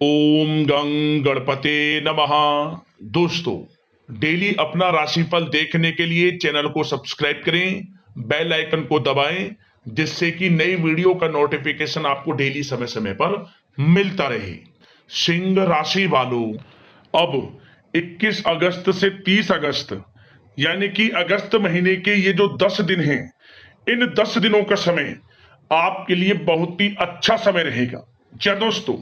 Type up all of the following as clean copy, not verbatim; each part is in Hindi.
ओम गं गणपते नमः। दोस्तों, डेली अपना राशिफल देखने के लिए चैनल को सब्सक्राइब करें, बेल आइकन को दबाएं, जिससे कि नई वीडियो का नोटिफिकेशन आपको डेली समय समय पर मिलता रहे। सिंह राशि वालों, अब 21 अगस्त से 30 अगस्त यानी कि अगस्त महीने के ये जो 10 दिन हैं, इन 10 दिनों का समय आपके लिए बहुत ही अच्छा समय रहेगा। क्या दोस्तों,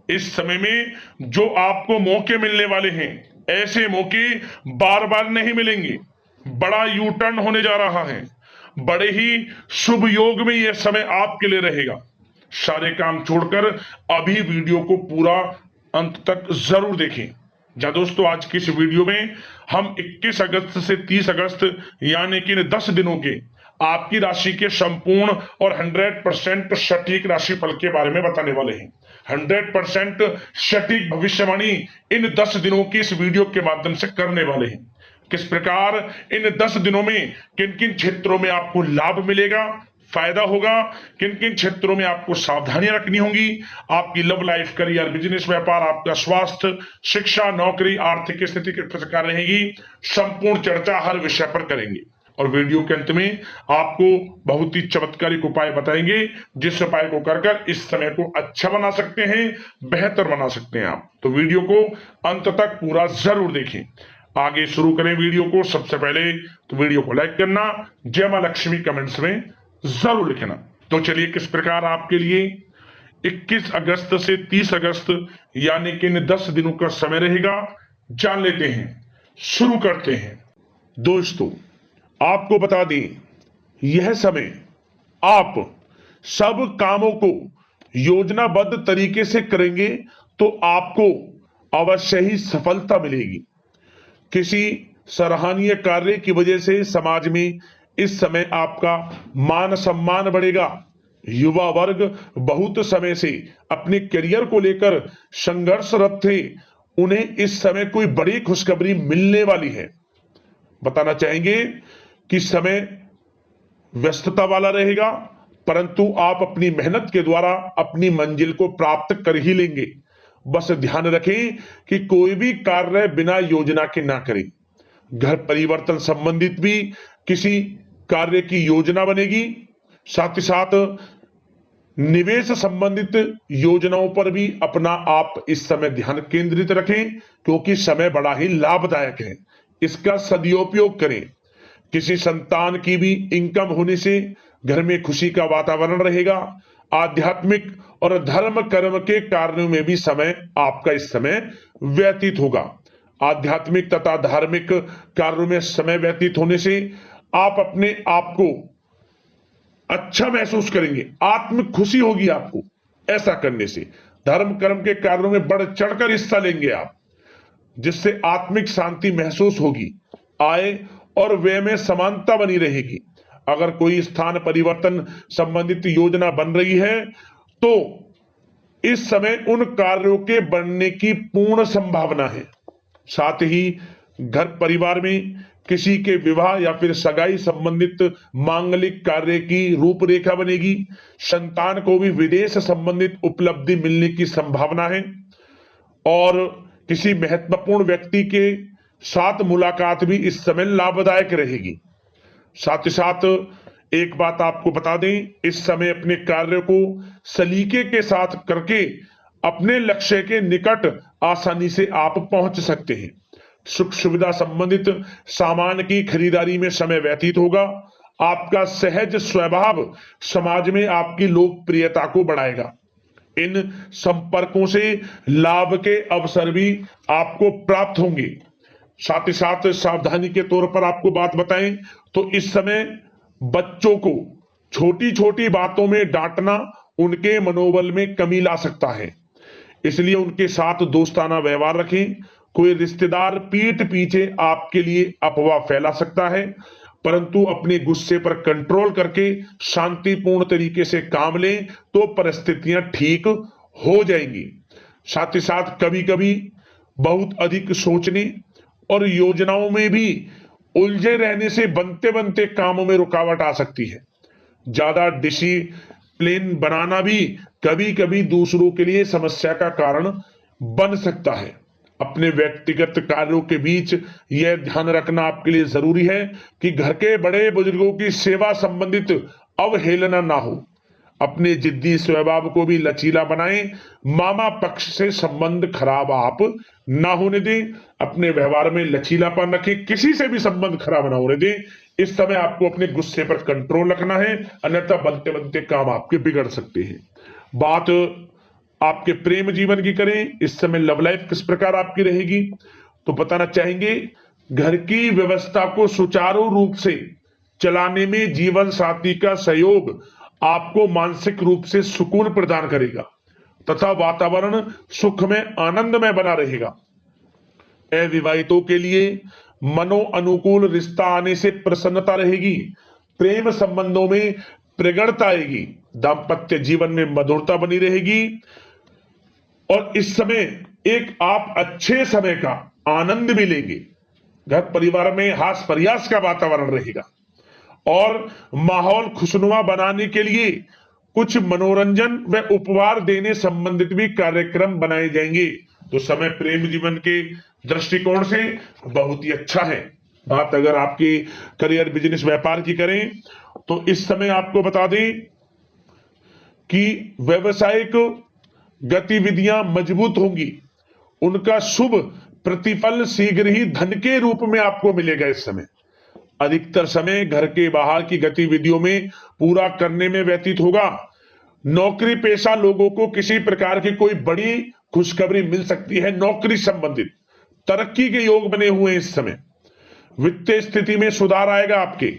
इस समय में जो आपको मौके मिलने वाले हैं, ऐसे मौके बार बार नहीं मिलेंगे। बड़ा यू टर्न होने जा रहा है। बड़े ही शुभ योग में यह समय आपके लिए रहेगा। सारे काम छोड़कर अभी वीडियो को पूरा अंत तक जरूर देखें। जा दोस्तों, आज की इस वीडियो में हम 21 अगस्त से 30 अगस्त यानी कि 10 दिनों के आपकी राशि के संपूर्ण और 100% सटीक राशिफल के बारे में बताने वाले हैं। 100% सटीक भविष्यवाणी इन 10 दिनों की इस वीडियो के माध्यम से करने वाले हैं। किस प्रकार इन 10 दिनों में किन किन क्षेत्रों में आपको लाभ मिलेगा, फायदा होगा, किन किन क्षेत्रों में आपको सावधानियां रखनी होंगी, आपकी लव लाइफ, करियर, बिजनेस, व्यापार, आपका स्वास्थ्य, शिक्षा, नौकरी, आर्थिक स्थिति किस प्रकार रहेगी, संपूर्ण चर्चा हर विषय पर करेंगे। और वीडियो के अंत में आपको बहुत ही चमत्कारिक उपाय बताएंगे, जिस उपाय को कर इस समय को अच्छा बना सकते हैं, बेहतर बना सकते हैं आप। तो वीडियो को अंत तक पूरा जरूर देखें। आगे शुरू करें वीडियो को। सबसे पहले तो वीडियो को लाइक करना, जय मां लक्ष्मी कमेंट्स में जरूर लिखना। तो चलिए, किस प्रकार आपके लिए 21 अगस्त से 30 अगस्त यानी कि इन 10 दिनों का समय रहेगा, जान लेते हैं। शुरू करते हैं। दोस्तों, आपको बता दें, यह समय आप सब कामों को योजनाबद्ध तरीके से करेंगे तो आपको अवश्य ही सफलता मिलेगी। किसी सराहनीय कार्य की वजह से समाज में इस समय आपका मान सम्मान बढ़ेगा। युवा वर्ग बहुत समय से अपने करियर को लेकर संघर्षरत थे, उन्हें इस समय कोई बड़ी खुशखबरी मिलने वाली है। बताना चाहेंगे कि समय व्यस्तता वाला रहेगा, परंतु आप अपनी मेहनत के द्वारा अपनी मंजिल को प्राप्त कर ही लेंगे। बस ध्यान रखें कि कोई भी कार्य बिना योजना के ना करें। घर परिवर्तन संबंधित भी किसी कार्य की योजना बनेगी। साथ ही साथ निवेश संबंधित योजनाओं पर भी अपना आप इस समय ध्यान केंद्रित रखें, क्योंकि समय बड़ा ही लाभदायक है। इसका सदुपयोग करें। किसी संतान की भी इनकम होने से घर में खुशी का वातावरण रहेगा। आध्यात्मिक और धर्म कर्म के कार्यों में भी समय आपका इस समय व्यतीत होगा। आध्यात्मिक तथा धार्मिक कार्यों में समय व्यतीत होने से आप अपने आप को अच्छा महसूस करेंगे, आत्म खुशी होगी आपको। ऐसा करने से धर्म कर्म के कार्यों में बढ़ चढ़कर हिस्सा लेंगे आप, जिससे आत्मिक शांति महसूस होगी। आय और व्यय में समानता बनी रहेगी। अगर कोई स्थान परिवर्तन संबंधित योजना बन रही है तो इस समय उन कार्यों के बनने की पूर्ण संभावना है। साथ ही घर परिवार में किसी के विवाह या फिर सगाई संबंधित मांगलिक कार्य की रूपरेखा बनेगी। संतान को भी विदेश संबंधित उपलब्धि मिलने की संभावना है और किसी महत्वपूर्ण व्यक्ति के साथ मुलाकात भी इस समय लाभदायक रहेगी। साथ ही साथ एक बात आपको बता दें, इस समय अपने कार्य को सलीके के साथ करके अपने लक्ष्य के निकट आसानी से आप पहुंच सकते हैं। सुख सुविधा संबंधित सामान की खरीदारी में समय व्यतीत होगा। आपका सहज स्वभाव समाज में आपकी लोकप्रियता को बढ़ाएगा। इन संपर्कों से लाभ के अवसर भी आपको प्राप्त होंगे। साथ ही साथ सावधानी के तौर पर आपको बात बताएं तो इस समय बच्चों को छोटी छोटी बातों में डांटना उनके मनोबल में कमी ला सकता है, इसलिए उनके साथ दोस्ताना व्यवहार रखें। कोई रिश्तेदार पीठ पीछे आपके लिए अफवाह फैला सकता है, परंतु अपने गुस्से पर कंट्रोल करके शांतिपूर्ण तरीके से काम लें तो परिस्थितियां ठीक हो जाएंगी। साथ ही साथ कभी कभी बहुत अधिक सोचने और योजनाओं में भी उलझे रहने से बनते बनते कामों में रुकावट आ सकती है। ज्यादा डिसिप्लिन बनाना भी कभी कभी दूसरों के लिए समस्या का कारण बन सकता है। अपने व्यक्तिगत कार्यों के बीच यह ध्यान रखना आपके लिए जरूरी है कि घर के बड़े बुजुर्गों की सेवा संबंधित अवहेलना ना हो। अपने जिद्दी स्वभाव को भी लचीला बनाएं। मामा पक्ष से संबंध खराब आप ना होने दें। अपने व्यवहार में लचीलापन रखें, किसी से भी संबंध खराब ना होने दें। इस समय आपको अपने गुस्से पर कंट्रोल रखना है, अन्यथा बनते बनते काम आपके बिगड़ सकते हैं। बात आपके प्रेम जीवन की करें, इस समय लव लाइफ किस प्रकार आपकी रहेगी, तो बताना चाहेंगे घर की व्यवस्था को सुचारू रूप से चलाने में जीवन साथी का सहयोग आपको मानसिक रूप से सुकून प्रदान करेगा तथा वातावरण सुख में आनंद में बना रहेगा। अविवाहितों के लिए मनो अनुकूल रिश्ता आने से प्रसन्नता रहेगी। प्रेम संबंधों में प्रगढ़ता आएगी। दाम्पत्य जीवन में मधुरता बनी रहेगी और इस समय एक आप अच्छे समय का आनंद भी लेंगे। घर परिवार में हास प्रयास का वातावरण रहेगा और माहौल खुशनुमा बनाने के लिए कुछ मनोरंजन व उपहार देने संबंधित भी कार्यक्रम बनाए जाएंगे। तो समय प्रेम जीवन के दृष्टिकोण से बहुत ही अच्छा है। बात अगर आपकी करियर बिजनेस व्यापार की करें तो इस समय आपको बता दें कि व्यवसायिक गतिविधियां मजबूत होंगी। उनका शुभ प्रतिफल शीघ्र ही धन के रूप में आपको मिलेगा। इस समय अधिकतर समय घर के बाहर की गतिविधियों में पूरा करने में व्यतीत होगा। नौकरी पेशा लोगों को किसी प्रकार की कोई बड़ी खुशखबरी मिल सकती है। नौकरी संबंधित तरक्की के योग बने हुए हैं। इस समय वित्तीय स्थिति में सुधार आएगा आपके,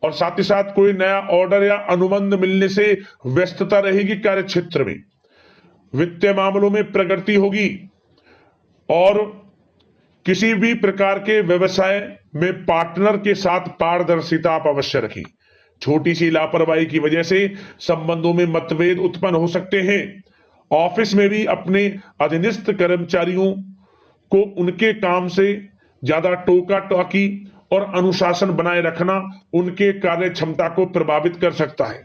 और साथ ही साथ कोई नया ऑर्डर या अनुबंध मिलने से व्यस्तता रहेगी। कार्य क्षेत्र में वित्तीय मामलों में प्रगति होगी और किसी भी प्रकार के व्यवसाय में पार्टनर के साथ पारदर्शिता आप अवश्य रखें। छोटी सी लापरवाही की वजह से संबंधों में मतभेद उत्पन्न हो सकते हैं। ऑफिस में भी अपने अधीनस्थ कर्मचारियों को उनके काम से ज्यादा टोका टाकी और अनुशासन बनाए रखना उनके कार्य क्षमता को प्रभावित कर सकता है।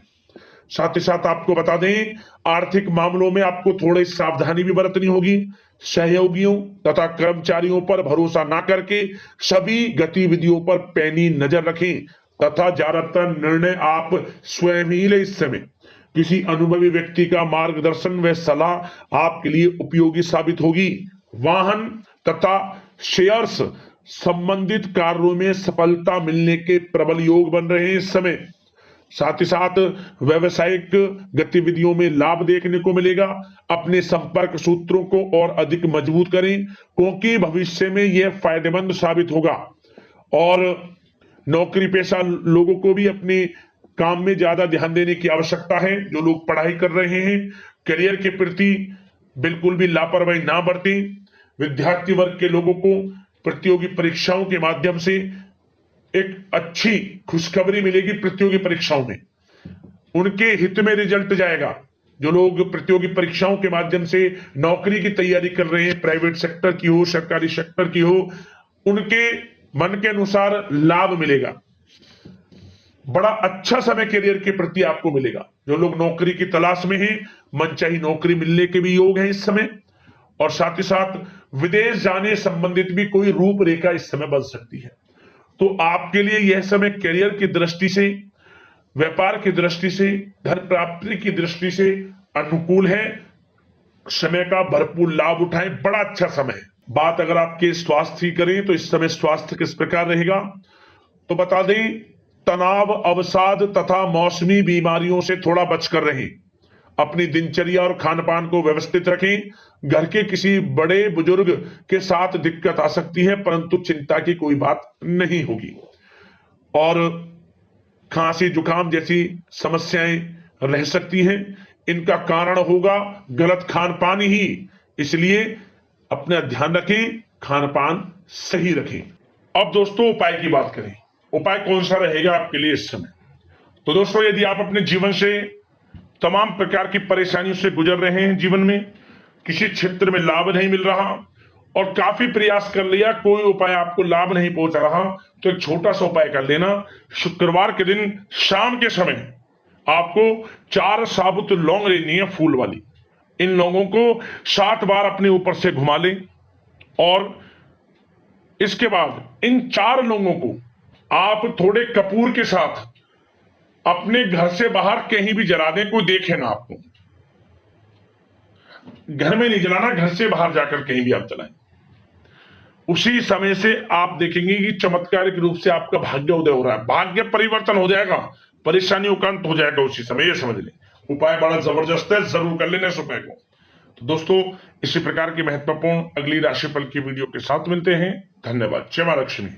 साथ ही साथ आपको बता दें आर्थिक मामलों में आपको थोड़ी सावधानी भी बरतनी होगी। सहयोगियों तथा कर्मचारियों पर भरोसा ना करके सभी गतिविधियों पर पैनी नजर रखें तथा ज्यादातर निर्णय आप स्वयं ही लें। इस समय किसी अनुभवी व्यक्ति का मार्गदर्शन व सलाह आपके लिए उपयोगी साबित होगी। वाहन तथा शेयर्स संबंधित कार्यों में सफलता मिलने के प्रबल योग बन रहे हैं इस समय। साथ ही साथ व्यवसायिक गतिविधियों में लाभ देखने को मिलेगा। अपने संपर्क सूत्रों को और अधिक मजबूत करें क्योंकि भविष्य में यह फायदेमंद साबित होगा। और नौकरी पेशा लोगों को भी अपने काम में ज्यादा ध्यान देने की आवश्यकता है। जो लोग पढ़ाई कर रहे हैं करियर के प्रति बिल्कुल भी लापरवाही ना बरतें। विद्यार्थी वर्ग के लोगों को प्रतियोगी परीक्षाओं के माध्यम से एक अच्छी खुशखबरी मिलेगी। प्रतियोगी परीक्षाओं में उनके हित में रिजल्ट जाएगा। जो लोग प्रतियोगी परीक्षाओं के माध्यम से नौकरी की तैयारी कर रहे हैं, प्राइवेट सेक्टर की हो सरकारी सेक्टर की हो, उनके मन के अनुसार लाभ मिलेगा। बड़ा अच्छा समय करियर के प्रति आपको मिलेगा। जो लोग नौकरी की तलाश में हैं मनचाही नौकरी मिलने के भी योग है इस समय। और साथ ही साथ विदेश जाने संबंधित भी कोई रूपरेखा इस समय बन सकती है। तो आपके लिए यह समय करियर की दृष्टि से, व्यापार की दृष्टि से, धन प्राप्ति की दृष्टि से अनुकूल है। समय का भरपूर लाभ उठाएं, बड़ा अच्छा समय है। बात अगर आपके स्वास्थ्य की करें तो इस समय स्वास्थ्य किस प्रकार रहेगा, तो बता दें तनाव, अवसाद तथा मौसमी बीमारियों से थोड़ा बचकर रहें। अपनी दिनचर्या और खान पान को व्यवस्थित रखें। घर के किसी बड़े बुजुर्ग के साथ दिक्कत आ सकती है परंतु चिंता की कोई बात नहीं होगी। और खांसी जुकाम जैसी समस्याएं रह सकती हैं, इनका कारण होगा गलत खान पान ही। इसलिए अपना ध्यान रखें, खान पान सही रखें। अब दोस्तों उपाय की बात करें। उपाय कौन सा रहेगा आपके लिए इस समय, तो दोस्तों यदि आप अपने जीवन से तमाम प्रकार की परेशानियों से गुजर रहे हैं, जीवन में किसी क्षेत्र में लाभ नहीं मिल रहा और काफी प्रयास कर लिया, कोई उपाय आपको लाभ नहीं पहुंचा रहा, तो एक छोटा सा उपाय कर लेना। शुक्रवार के दिन शाम के समय आपको 4 साबुत लौंग लेनी है, फूल वाली। इन लोगों को 7 बार अपने ऊपर से घुमा लें और इसके बाद इन 4 लोगों को आप थोड़े कपूर के साथ अपने घर से बाहर कहीं भी जला दें, कोई देखे ना आपको। घर में नहीं जलाना, घर से बाहर जाकर कहीं भी आप जलाएं। उसी समय से आप देखेंगे कि चमत्कारिक रूप से आपका भाग्य उदय हो रहा है, भाग्य परिवर्तन हो जाएगा, परेशानियों का अंत हो जाएगा उसी समय। ये समझ लें, उपाय बड़ा जबरदस्त है, जरूर कर लेना इस उपाय को। तो दोस्तों, इसी प्रकार की महत्वपूर्ण अगली राशिफल की वीडियो के साथ मिलते हैं। धन्यवाद। जय मां लक्ष्मी।